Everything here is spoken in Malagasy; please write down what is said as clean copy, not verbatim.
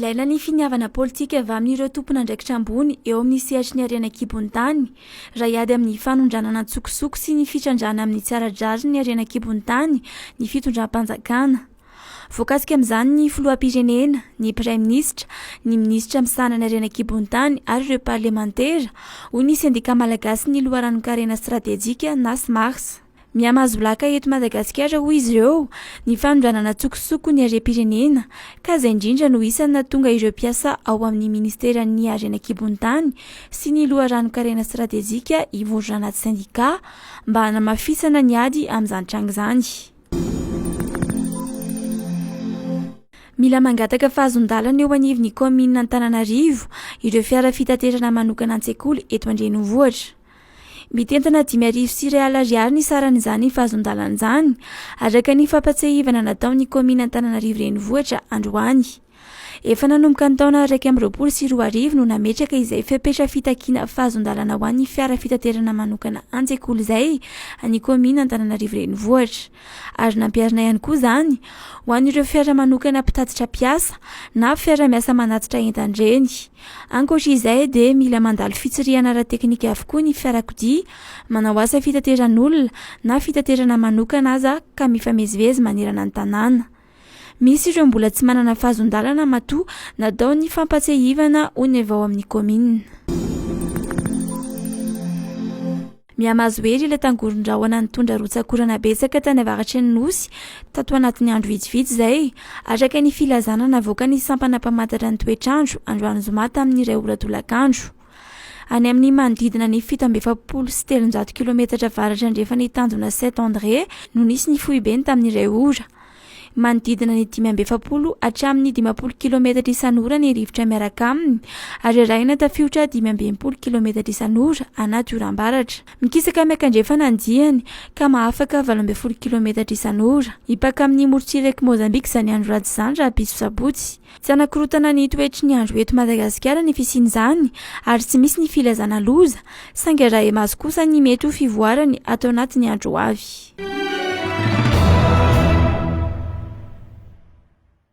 Ilaina ny finiavana politika avy amin'ireo tompon'andraikitra ambony eo amin'ny sehatry ny harena kibon-tany raha iady amin'ny fanondranana tsokosoko sy ny fitrandrana amin'ny tsara-drazy ny harena kibon-tany ny fitondram-panjakana. Voakasika amin'izany ny filoham-pirenena, ny praiminisitra, ny minisitra misana ny harena kibon-tany ary ireo parlementera hoy ny sendika malagasy ny loharanon-karena stratejika NASMARS. Mihamazolaka eto Madagasikara hoy izy ireo ny fanondranana tsokosoko ny harem-pirenena ka izay indrindra no isany nahatonga ireo mpiasa ao amin'ny ministeran'ny harena kibon-tany sy ny loharanon-karena stratejika hivondrona anaty sendika mba hanamafisana ny ady amin'izany tranga izany. Mila mangataka fahazon-dalana eo anivon'ny komina Antananarivo ireo fiara fitaterana manokana an-tsekoly eto Andrenivohitra. Mitentana 5,000 ariary ny saran'izany fahazon-dalana izany araka ny fampatsahivana nataon'ny komina Antananarivo renivohitra androany. Efa nanomboka ny taona 2024 no nametraka izay fepetra fitakiana fahazon-dalana ho an'ny fiara fitaterana manokana an-tsekoly izay any komina Antananarivo renivohitra. Ary nampiarina ihany koa izany ho an'ireo fiara manokana mpitatitra mpiasa na fiara-miasa manatitra entan-dreny. Ankoatra izay dia mila mandalo fitsirihana ara-teknika avokoa ny fiarakodia manao asa fitateran'olona na fitaterana manokana aza ka mifamezivezy manerana ny tanàna. Misy ireo mbola tsy manana fahazon-dalana matoa natao ny fampatsahivana ho ny avao amin'ny komina. Miamazo hery ilay tangoron-drahona nitondra rotsakorana betsaka tany avaratry ny nosy tato anatin'ny andro vitsivitsy izay araka ny filazana navoaka ny sampana mpamantatra ny toetr'andro androany zoma tamin'ny iray ora tolakandro. Any amin'ny manodidina ny 7,700 kilometatra avaratra andrefana tanjona Saint-André no nisy ny fohibeny tamin'ny iray ora. Manodidina ny 5,700 hatramin'ny 10 kilometatra isan'ora ny rivotra miaraka aminy ary arahina tafiotra 15 kilometatra isan'ora anaty oram-baratra. Mikisaka miakandrefana ny diany ka mahafaka 12 kilometatra isan'ora. Hipaka amin'ny morontsirak'i Mozambika izany andro ratsy izany raha piso sabotsy. Tsy anakorotana ny toetry ny andro eto Madagasikara ny fisian'izany ary tsy misy ny filazana loza saingy raha emazo kosa ny mety ho fivoarany atao anatin'ny andro avy.